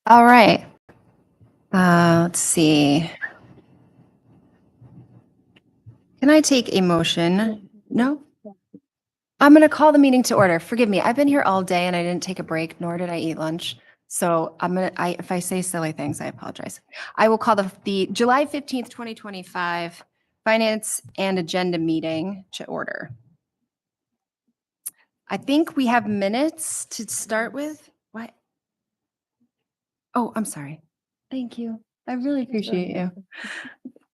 All right. Let's see. Can I take a motion? No? I'm going to call the meeting to order. Forgive me. I've been here all day and I didn't take a break, nor did I eat lunch. So if I say silly things, I apologize. I will call the July 15th, 2025 Finance and Agenda meeting to order. I think we have minutes to start with. What? Oh, I'm sorry. Thank you. I really appreciate you.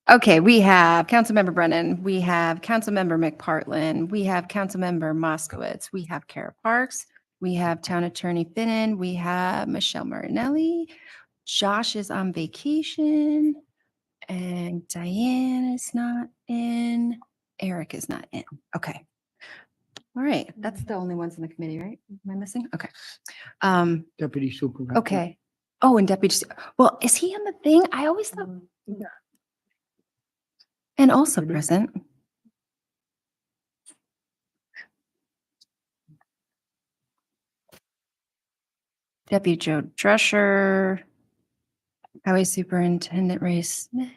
Okay, we have Councilmember Brennan, we have Councilmember McPartlin, we have Councilmember Moskowitz, we have Kara Parks, we have Town Attorney Finnan, we have Michelle Marinelli, Josh is on vacation, and Diane is not in, Eric is not in. Okay. All right, that's the only ones in the committee, right? Am I missing? Okay. Deputy Supervisor. Okay. Oh, and Deputy, well, is he on the thing? I always thought. And also present. Deputy Joe Drescher, Highway Superintendent Ray Smith,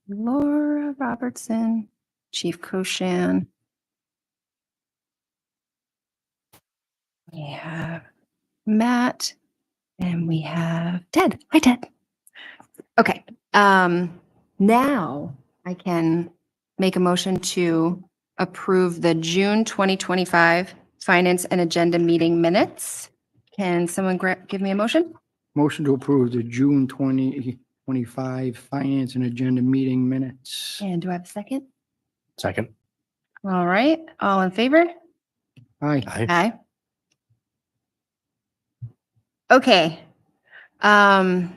Laura Robertson, Chief Koshan. We have Matt and we have Ted. Hi, Ted. Okay. Now I can make a motion to approve the June 2025 Finance and Agenda meeting minutes. Can someone give me a motion? Motion to approve the June 2025 Finance and Agenda meeting minutes. And do I have a second? Second. All right. All in favor? Aye. Aye. Okay. I'm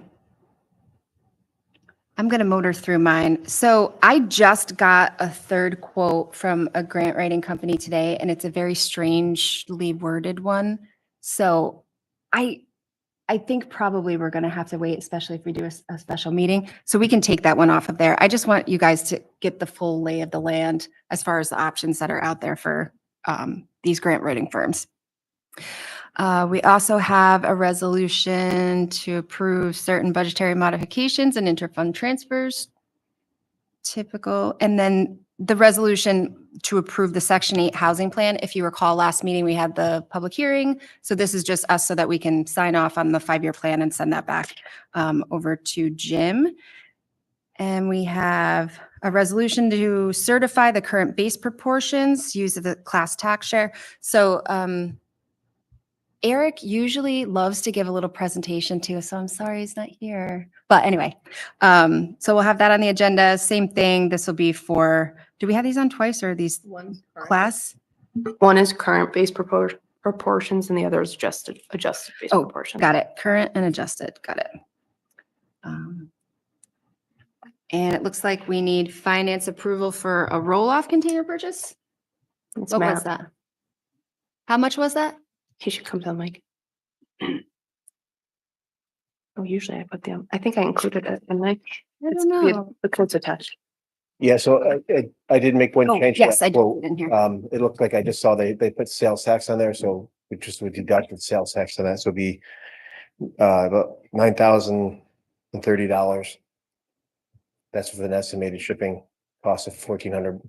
going to motor through mine. So I just got a third quote from a grant writing company today, and it's a very strangely worded one. So I think probably we're going to have to wait, especially if we do a special meeting. So we can take that one off of there. I just want you guys to get the full lay of the land as far as the options that are out there for these grant writing firms. We also have a resolution to approve certain budgetary modifications and interfund transfers. Typical. And then the resolution to approve the Section 8 housing plan. If you recall, last meeting, we had the public hearing. So this is just us so that we can sign off on the 5-year plan and send that back over to Jim. And we have a resolution to certify the current base proportions, use of the class tax share. So Eric usually loves to give a little presentation too, so I'm sorry he's not here. But anyway, so we'll have that on the agenda. Same thing. This will be for, do we have these on twice or are these class? One is current base proportions and the other is adjusted base proportions. Got it. Current and adjusted. Got it. And it looks like we need finance approval for a roll-off container purchase. It's What was Matt. that? How much was that? He should come to the mic. Oh, usually I put them, I think I included it in my. I don't know. The code's attached. Yeah, so I did make one Oh, change. to yes, that I did quote. in here. It looked like I just saw they put sales tax on there, so we just would deduct the sales tax on that, so it'd be about $9,030. That's with an estimated shipping cost of $1,400.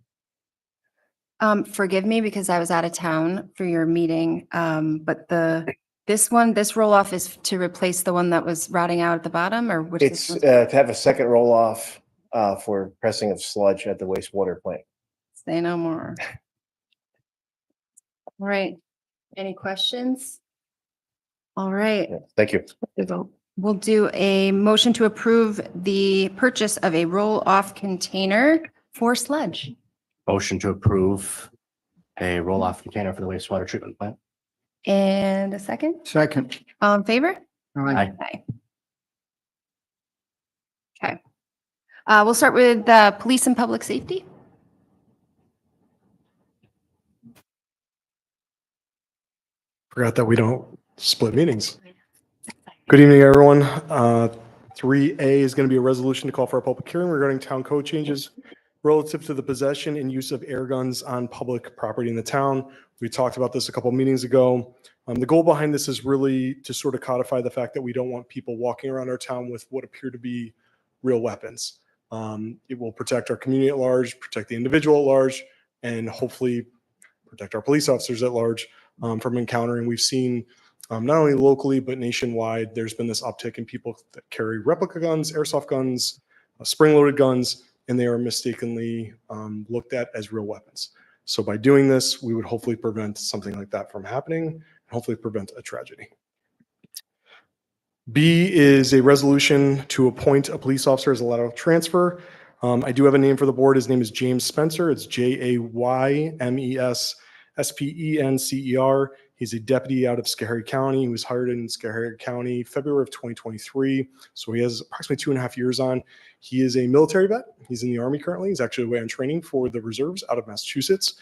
Forgive me because I was out of town for your meeting. But this roll off is to replace the one that was rotting out at the bottom, or which? It's to have a second roll off for pressing of sludge at the wastewater plant. Say no more. All right. Any questions? All right. Yeah, thank you. The vote. We'll do a motion to approve the purchase of a roll off container for sludge. Motion to approve a roll-off container for the wastewater treatment plant. And a second. Second. All in favor? Aye. Aye. Okay. We'll start with police and public safety. Forgot that we don't split meetings. Good evening, everyone. 3A is going to be a resolution to call for a public hearing regarding town code changes relative to the possession and use of air guns on public property in the town. We talked about this a couple meetings ago. The goal behind this is really to sort of codify the fact that we don't want people walking around our town with what appear to be real weapons. It will protect our community at large, protect the individual at large, and hopefully protect our police officers at large from encountering. We've seen not only locally, but nationwide, there's been this uptick in people that carry replica guns, airsoft guns, spring-loaded guns, and they are mistakenly looked at as real weapons. So by doing this, we would hopefully prevent something like that from happening, and hopefully prevent a tragedy. B is a resolution to appoint a police officer as a lateral transfer. I do have a name for the board. His name is James Spencer. It's JAYMES-SPENCER. He's a deputy out of Schoharie County. He was hired in Schoharie County February of 2023. So he has approximately 2.5 years on. He is a military vet. He's in the Army currently. He's actually away on training for the reserves out of Massachusetts.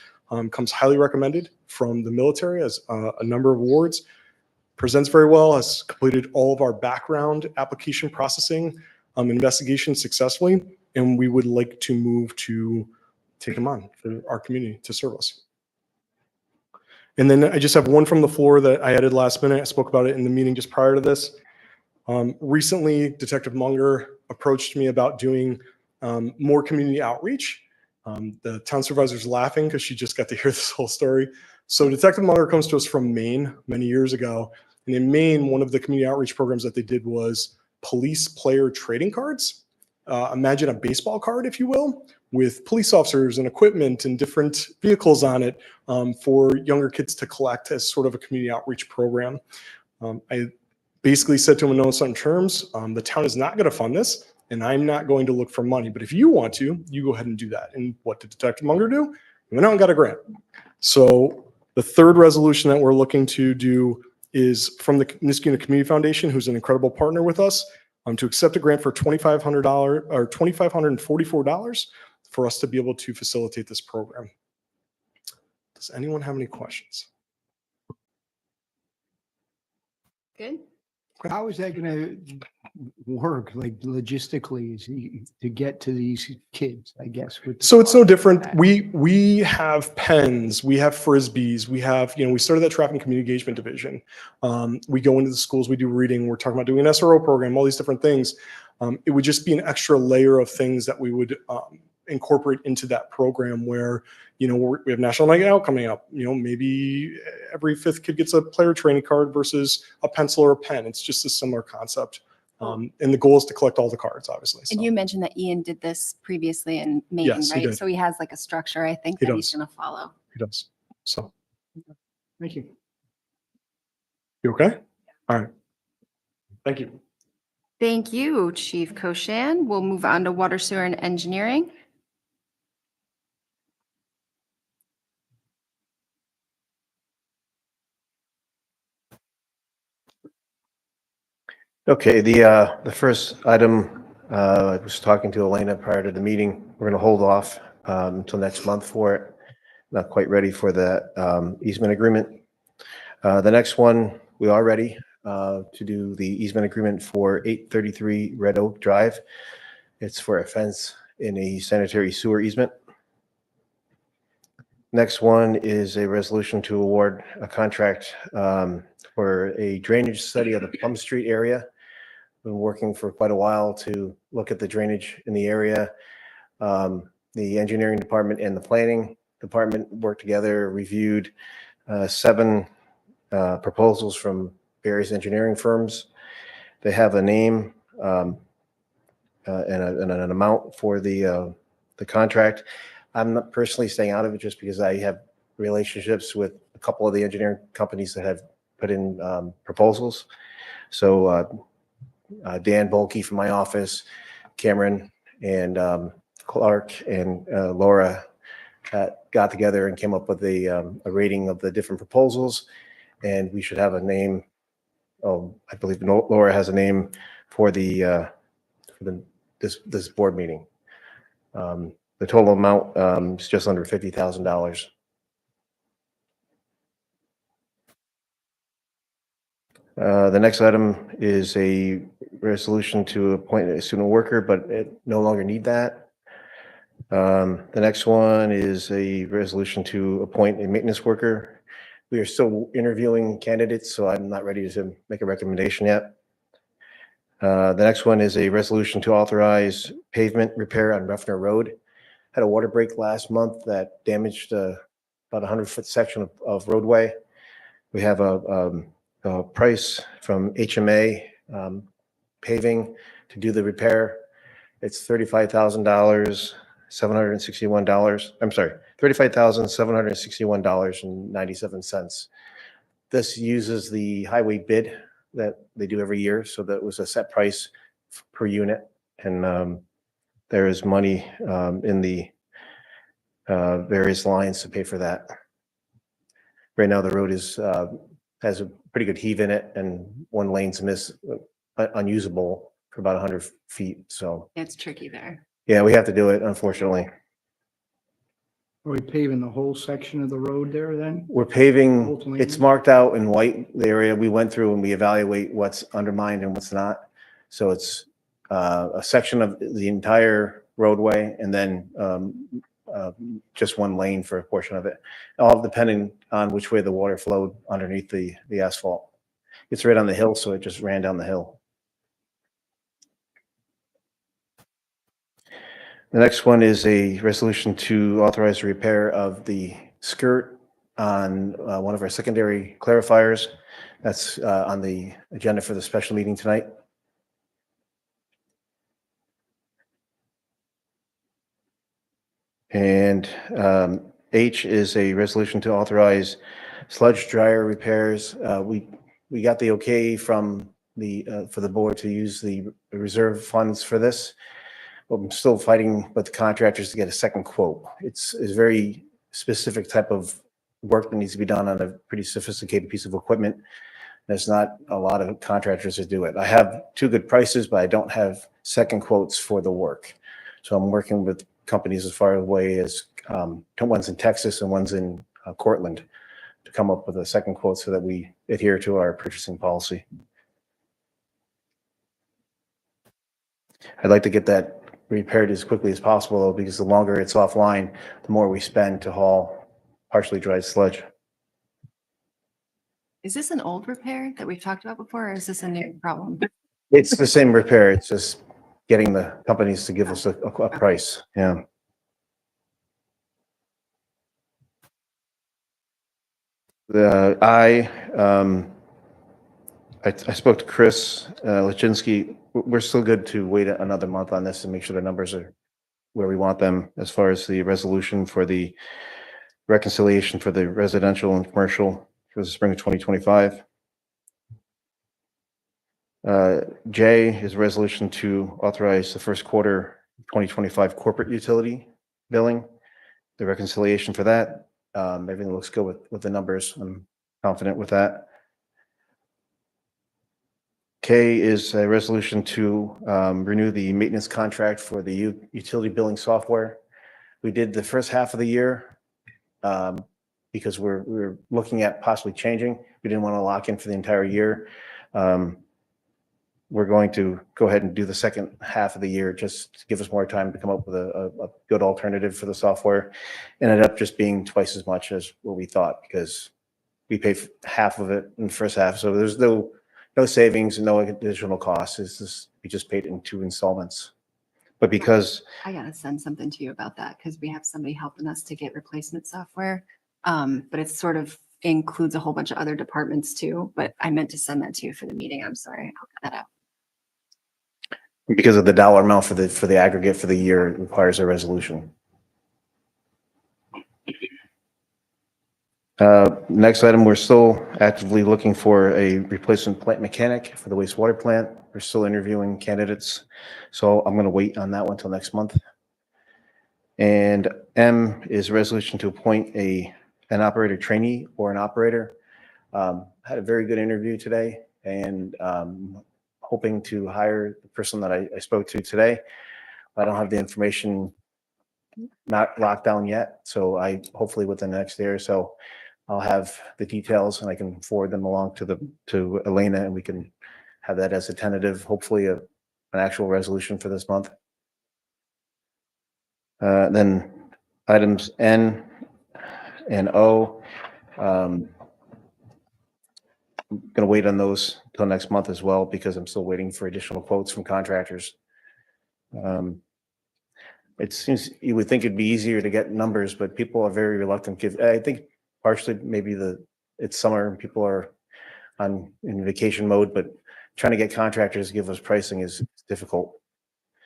Comes highly recommended from the military, as a number of awards. Presents very well, has completed all of our background application processing investigation successfully. And we would like to move to take him on for our community to serve us. And then I just have one from the floor that I added last minute. I spoke about it in the meeting just prior to this. Recently, Detective Munger approached me about doing more community outreach. The town supervisor's laughing because she just got to hear this whole story. So Detective Munger comes to us from Maine many years ago. And in Maine, one of the community outreach programs that they did was police player trading cards. Imagine a baseball card, if you will, with police officers and equipment and different vehicles on it for younger kids to collect as sort of a community outreach program. I basically said to him in no uncertain terms, the town is not going to fund this, and I'm not going to look for money. But if you want to, you go ahead and do that. And what did Detective Munger do? He went out and got a grant. So the third resolution that we're looking to do is from the Niskuna Community Foundation, who's an incredible partner with us, to accept a grant for $2,500 or $2,544 for us to be able to facilitate this program. Does anyone have any questions? Good. How is that gonna work, like logistically, to get to these kids, I guess? So it's no different. We have pens, we have Frisbees, we have, we started that traffic and community engagement division. We go into the schools, we do reading, we're talking about doing an SRO program, all these different things. It would just be an extra layer of things that we would incorporate into that program where, we have National Night Out coming up, maybe every 5th kid gets a player training card versus a pencil or a pen. It's just a similar concept. And the goal is to collect all the cards, obviously. And So, you mentioned that Ian did this previously in Maine, Yes, he right? did. So he has like a structure, I think, He that he's does. going to follow. he does. So, Thank you. you okay? All right. Thank you. Thank you, Chief Koshan. We'll move on to water, sewer, and engineering. Okay, the first item, I was talking to Elena prior to the meeting. We're going to hold off until next month for it. Not quite ready for the easement agreement. The next one, we are ready to do the easement agreement for 833 Red Oak Drive. It's for a fence in a sanitary sewer easement. Next one is a resolution to award a contract for a drainage study of the Plum Street area. Been working for quite a while to look at the drainage in the area. The engineering department and the planning department worked together, reviewed 7 proposals from various engineering firms. They have a name and an amount for the contract. I'm not personally staying out of it just because I have relationships with a couple of the engineering companies that have put in proposals. So Dan Bolke from my office, Cameron and Clark and Laura got together and came up with a rating of the different proposals, and we should have a name. Oh, I believe Laura has a name for this board meeting. The total amount is just under $50,000. The next item is a resolution to appoint a student worker, but it no longer need that. The next one is a resolution to appoint a maintenance worker. We are still interviewing candidates, so I'm not ready to make a recommendation yet. The next one is a resolution to authorize pavement repair on Ruffner Road. Had a water break last month that damaged about a 100-foot section of roadway. We have a price from HMA paving to do the repair. It's $35,000, $761. I'm sorry, $35,761.97. This uses the highway bid that they do every year, so that was a set price per unit, and there is money in the various lines to pay for that. Right now, the road is has a pretty good heave in it, and one lane's unusable for about 100 feet. So It's tricky there. yeah, we have to do it, unfortunately. Are we paving the whole section of the road there then? We're paving, Both lanes? it's marked out in white, the area we went through, and we evaluate what's undermined and what's not. So it's a section of the entire roadway, and then just one lane for a portion of it, all depending on which way the water flowed underneath the asphalt. It's right on the hill, so it just ran down the hill. The next one is a resolution to authorize the repair of the skirt on one of our secondary clarifiers. That's on the agenda for the special meeting tonight. And H is a resolution to authorize sludge dryer repairs. We got the okay from for the board to use the reserve funds for this. I'm still fighting with the contractors to get a second quote. It's a very specific type of work that needs to be done on a pretty sophisticated piece of equipment. There's not a lot of contractors that do it. I have two good prices, but I don't have second quotes for the work. So I'm working with companies as far away as one's in Texas and one's in Cortland to come up with a second quote so that we adhere to our purchasing policy. I'd like to get that repaired as quickly as possible, though, because the longer it's offline, the more we spend to haul partially dried sludge. Is this an old repair that we've talked about before, or is this a new problem? It's the same repair. It's just getting the companies to give us a price. Yeah. I spoke to Chris Lachinsky. We're still good to wait another month on this and make sure the numbers are where we want them as far as the resolution for the reconciliation for the residential and commercial for the spring of 2025. J is a resolution to authorize the first quarter 2025 corporate utility billing, the reconciliation for that. Everything looks good with the numbers. I'm confident with that. K is a resolution to renew the maintenance contract for the utility billing software. We did the first half of the year because we're looking at possibly changing. We didn't want to lock in for the entire year. We're going to go ahead and do the second half of the year just to give us more time to come up with a good alternative for the software. It ended up just being twice as much as what we thought because we paid half of it in the first half. So there's no savings and no additional costs. It's just, we just paid it in 2 installments. But because I gotta send something to you about that because we have somebody helping us to get replacement software. But it sort of includes a whole bunch of other departments too, but I meant to send that to you for the meeting. I'm sorry. I'll get that out. because of the dollar amount for the aggregate for the year, it requires a resolution. Next item, we're still actively looking for a replacement plant mechanic for the wastewater plant. We're still interviewing candidates, so I'm going to wait on that one till next month. And M is a resolution to appoint an operator trainee or an operator. Had a very good interview today, and hoping to hire the person that I spoke to today. I don't have the information not locked down yet, so I hopefully within the next day or so I'll have the details and I can forward them along to Elena, and we can have that as a tentative, hopefully an actual resolution for this month. Then items N and O. going to wait on those till next month as well, because I'm still waiting for additional quotes from contractors. It seems, you would think it'd be easier to get numbers, but people are very reluctant. I think partially maybe it's summer and people are in vacation mode, but trying to get contractors to give us pricing is difficult.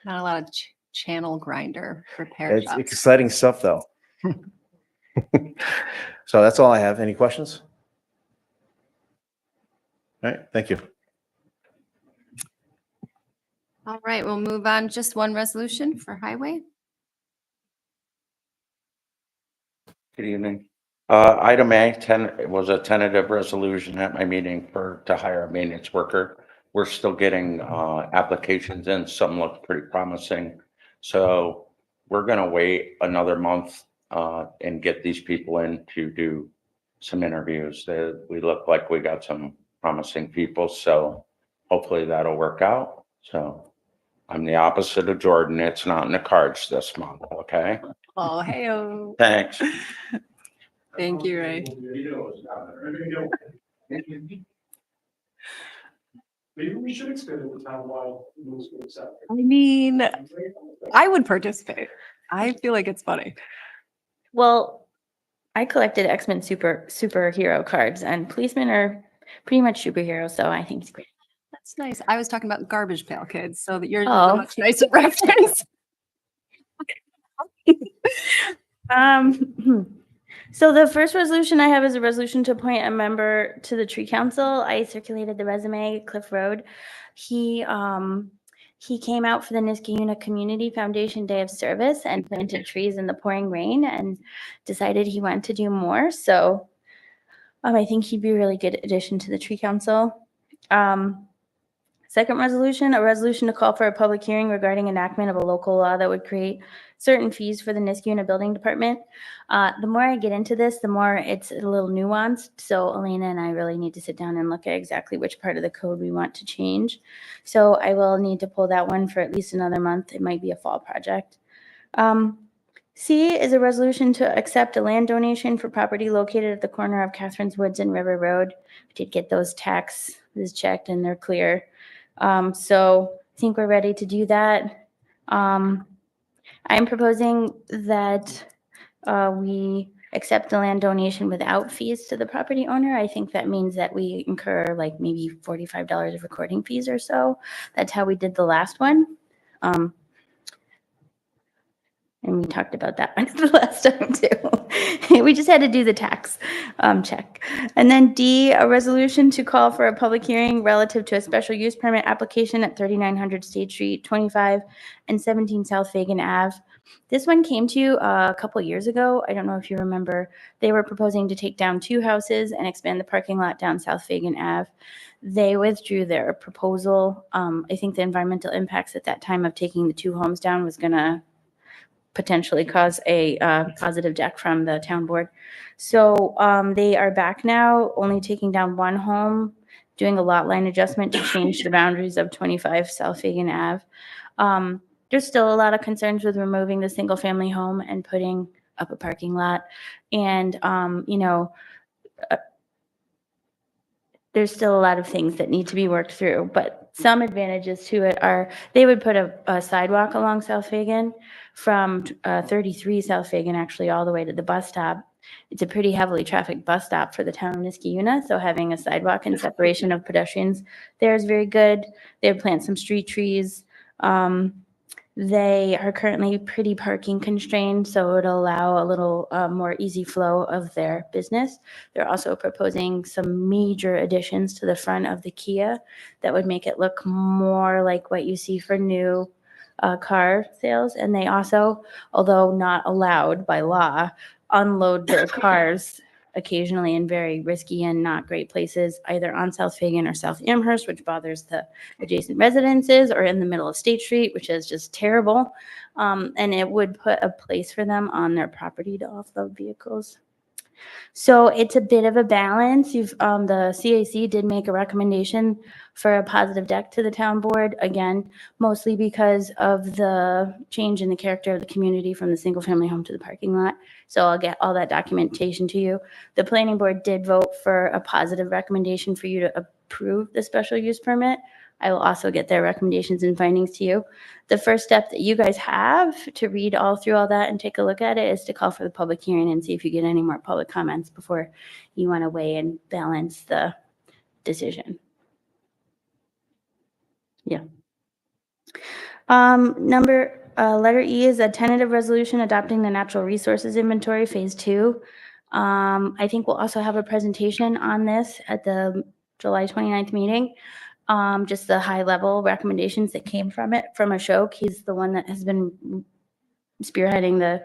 Not a lot of channel grinder repair It's shops. exciting stuff, though. So that's all I have. Any questions? All right, thank you. All right, we'll move on. Just one resolution for highway. Good evening. Item A, it was a tentative resolution at my meeting to hire a maintenance worker. We're still getting applications in. Some look pretty promising. So we're going to wait another month and get these people in to do some interviews. We look like we got some promising people. So hopefully that'll work out. So I'm the opposite of Jordan. It's not in the cards this month. Okay. Oh, hey-o. Thanks. Thank you, Ray. Maybe we should expand it to townwide. I mean, I would participate. I feel like it's funny. Well, I collected X-Men superhero cards, and policemen are pretty much superheroes, so I think it's great. That's nice. I was talking about Garbage Pail Kids, so that you're Oh. a much nicer reference. So the first resolution I have is a resolution to appoint a member to the tree council. I circulated the resume, Cliff Road. He came out for the Niskayuna Community Foundation Day of Service and planted trees in the pouring rain and decided he wanted to do more. So I think he'd be a really good addition to the tree council. Second resolution, a resolution to call for a public hearing regarding enactment of a local law that would create certain fees for the Niskayuna Building Department. The more I get into this, the more it's a little nuanced. So Elena and I really need to sit down and look at exactly which part of the code we want to change. So I will need to pull that one for at least another month. It might be a fall project. C is a resolution to accept a land donation for property located at the corner of Catherine's Woods and River Road. We did get those taxes checked and they're clear. So I think we're ready to do that. I'm proposing that we accept the land donation without fees to the property owner. I think that means that we incur like maybe $45 of recording fees or so. That's how we did the last one. And we talked about that one the last time too. We just had to do the tax check. And then D, a resolution to call for a public hearing relative to a special use permit application at 3900 State Street, 25 and 17 South Fagan Ave. This one came to you a couple years ago. I don't know if you remember. They were proposing to take down 2 houses and expand the parking lot down South Fagan Ave. They withdrew their proposal. I think the environmental impacts at that time of taking the 2 homes down was going to potentially cause a positive deck from the town board. So they are back now, only taking down 1 home, doing a lot line adjustment to change the boundaries of 25 South Fagan Ave. There's still a lot of concerns with removing the single family home and putting up a parking lot. And, there's still a lot of things that need to be worked through, but some advantages to it are they would put a sidewalk along South Fagan from 33 South Fagan actually all the way to the bus stop. It's a pretty heavily trafficked bus stop for the town of Niskayuna, so having a sidewalk and separation of pedestrians there is very good. They would plant some street trees. They are currently pretty parking constrained, so it'll allow a little more easy flow of their business. They're also proposing some major additions to the front of the Kia that would make it look more like what you see for new car sales. And they also, although not allowed by law, unload their cars occasionally in very risky and not great places, either on South Fagan or South Amherst, which bothers the adjacent residences, or in the middle of State Street, which is just terrible. And it would put a place for them on their property to offload vehicles. So it's a bit of a balance. The CAC did make a recommendation for a positive deck to the town board, again, mostly because of the change in the character of the community from the single family home to the parking lot. So I'll get all that documentation to you. The planning board did vote for a positive recommendation for you to approve the special use permit. I will also get their recommendations and findings to you. The first step that you guys have to read all through all that and take a look at it is to call for the public hearing and see if you get any more public comments before you want to weigh and balance the decision. Yeah. Letter E is a tentative resolution adopting the natural resources inventory phase 2. I think we'll also have a presentation on this at the July 29th meeting. Just the high level recommendations that came from it from Ashok. He's the one that has been spearheading the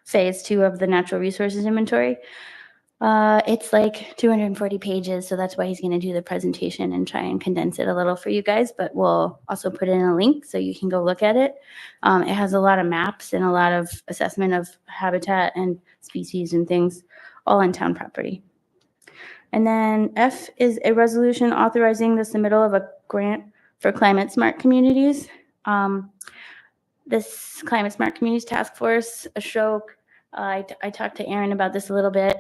phase 2 of the natural resources inventory. It's like 240 pages, so that's why he's going to do the presentation and try and condense it a little for you guys, but we'll also put in a link so you can go look at it. It has a lot of maps and a lot of assessment of habitat and species and things all on town property. And then F is a resolution authorizing the submittal of a grant for climate smart communities. This climate smart communities task force, Ashok, I talked to Aaron about this a little bit.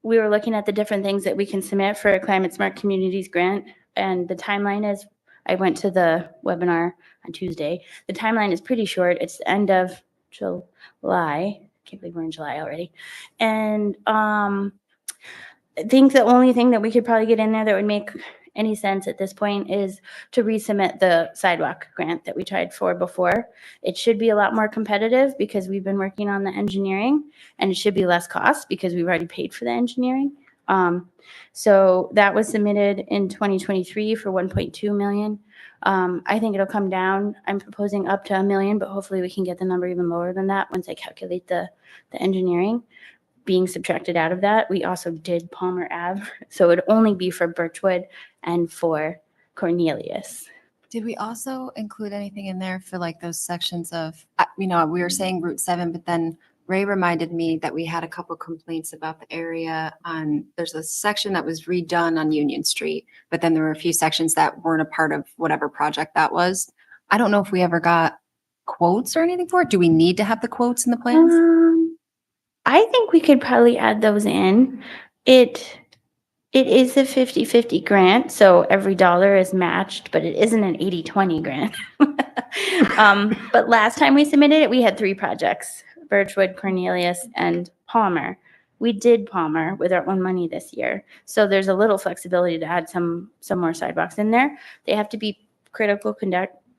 We were looking at the different things that we can submit for a climate smart communities grant. And the timeline is, I went to the webinar on Tuesday. The timeline is pretty short. It's the end of July. I can't believe we're in July already. And I think the only thing that we could probably get in there that would make any sense at this point is to resubmit the sidewalk grant that we tried for before. It should be a lot more competitive because we've been working on the engineering, and it should be less cost because we've already paid for the engineering. So that was submitted in 2023 for 1.2 million. I think it'll come down. I'm proposing up to $1 million, but hopefully we can get the number even lower than that once I calculate the engineering being subtracted out of that. We also did Palmer Ave, so it would only be for Birchwood and for Cornelius. Did we also include anything in there for like those sections of, we were saying Route 7, but then Ray reminded me that we had a couple complaints about the area there's a section that was redone on Union Street, but then there were a few sections that weren't a part of whatever project that was. I don't know if we ever got quotes or anything for it. Do we need to have the quotes in the plans? I think we could probably add those in. It is a 50-50 grant, so every dollar is matched, but it isn't an 80-20 grant. But last time we submitted it, we had 3 projects, Birchwood, Cornelius, and Palmer. We did Palmer with our own money this year. So there's a little flexibility to add some more sidewalks in there. They have to be critical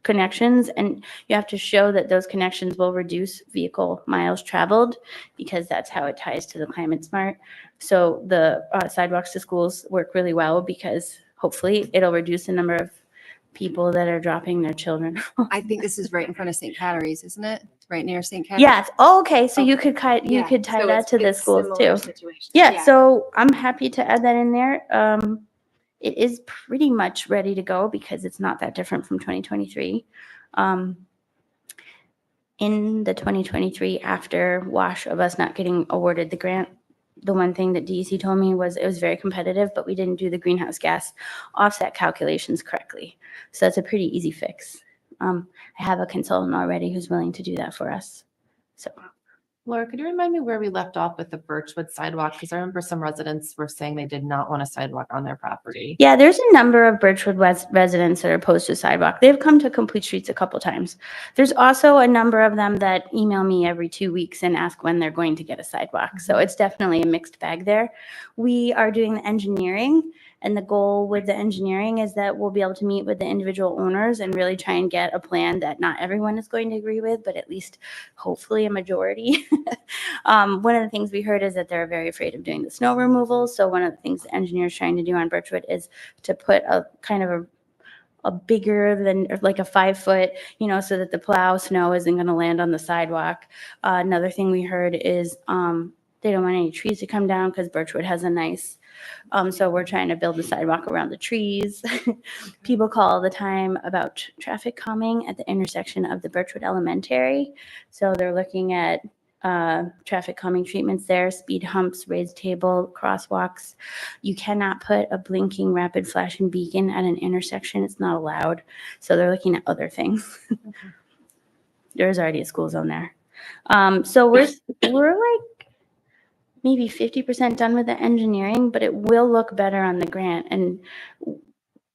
connections, and you have to show that those connections will reduce vehicle miles traveled because that's how it ties to the climate smart. So the sidewalks to schools work really well because hopefully it'll reduce the number of people that are dropping their children. I think this is right in front of St. Catery's, isn't it? Right near St. Catery's? Yes. Oh, okay. So you Okay. could tie Yeah. that So to the it's schools similar too. situation. Yeah. So I'm happy to add that in there. It is pretty much ready to go because it's not that different from 2023. In the 2023 after wash of us not getting awarded the grant, the one thing that DEC told me was it was very competitive, but we didn't do the greenhouse gas offset calculations correctly. So that's a pretty easy fix. I have a consultant already who's willing to do that for us. So Laura, could you remind me where we left off with the Birchwood sidewalk? Because I remember some residents were saying they did not want a sidewalk on their property. yeah, there's a number of Birchwood residents that are opposed to sidewalk. They've come to Complete Streets a couple times. There's also a number of them that email me every 2 weeks and ask when they're going to get a sidewalk. So it's definitely a mixed bag there. We are doing the engineering, and the goal with the engineering is that we'll be able to meet with the individual owners and really try and get a plan that not everyone is going to agree with, but at least hopefully a majority. One of the things we heard is that they're very afraid of doing the snow removal. So one of the things the engineer's trying to do on Birchwood is to put a kind of a bigger than like a 5 foot, so that the plow snow isn't going to land on the sidewalk. Another thing we heard is they don't want any trees to come down because Birchwood has a nice, so we're trying to build the sidewalk around the trees. People call all the time about traffic calming at the intersection of the Birchwood Elementary. So they're looking at traffic calming treatments there, speed humps, raised table, crosswalks. You cannot put a blinking rapid flashing beacon at an intersection. It's not allowed. So they're looking at other things. There's already a school zone there. So we're like maybe 50% done with the engineering, but it will look better on the grant. And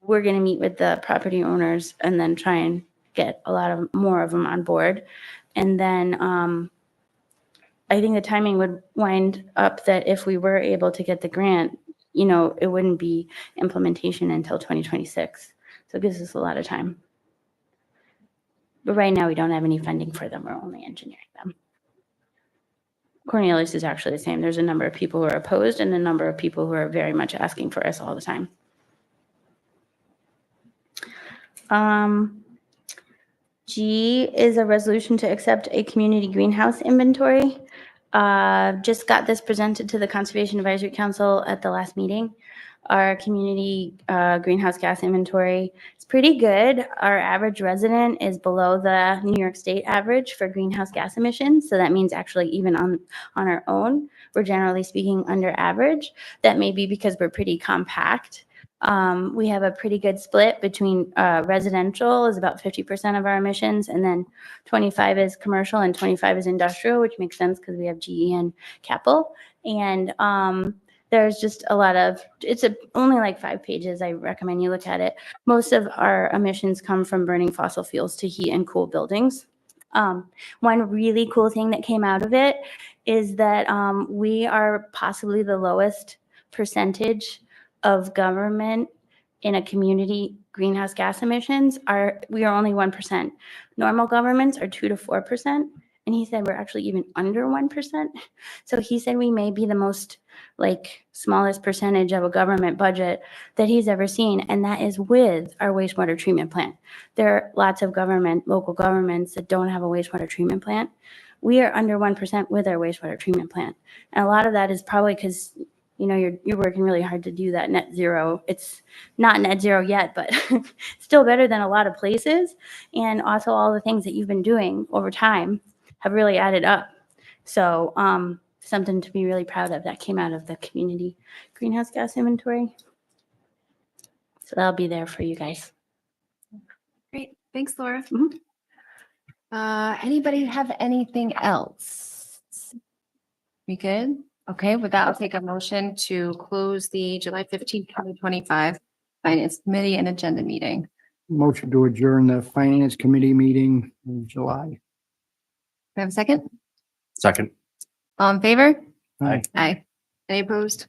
we're going to meet with the property owners and then try and get a lot of more of them on board. And then I think the timing would wind up that if we were able to get the grant, you know, it wouldn't be implementation until 2026. So it gives us a lot of time. But right now we don't have any funding for them. We're only engineering them. Cornelius is actually the same. There's a number of people who are opposed and a number of people who are very much asking for us all the time. G is a resolution to accept a community greenhouse inventory. Just got this presented to the Conservation Advisory Council at the last meeting. Our community greenhouse gas inventory is pretty good. Our average resident is below the New York State average for greenhouse gas emissions. So that means actually even on our own, we're generally speaking under average. That may be because we're pretty compact. We have a pretty good split between residential is about 50% of our emissions, and then 25 is commercial and 25 is industrial, which makes sense because we have GE and Capel. And there's just a lot of, only like 5 pages. I recommend you look at it. Most of our emissions come from burning fossil fuels to heat and cool buildings. One really cool thing that came out of it is that we are possibly the lowest percentage of government in a community greenhouse gas emissions. We are only 1%. Normal governments are 2 to 4%. And he said we're actually even under 1%. So he said we may be the most smallest percentage of a government budget that he's ever seen. And that is with our wastewater treatment plant. There are lots of local governments that don't have a wastewater treatment plant. We are under 1% with our wastewater treatment plant. And a lot of that is probably because you're working really hard to do that net zero. It's not net zero yet, but still better than a lot of places. And also all the things that you've been doing over time have really added up. So something to be really proud of that came out of the community greenhouse gas inventory. So that'll be there for you guys. Great. Thanks, Laura. Mhm. Anybody have anything else? We good? Okay, with that, I'll take a motion to close the July 15th, 2025 Finance Committee and Agenda Meeting. Motion to adjourn the Finance Committee meeting in July. Do I have a second? Second. All in favor? Aye. Aye. Any opposed?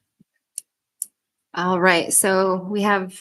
All right, so we have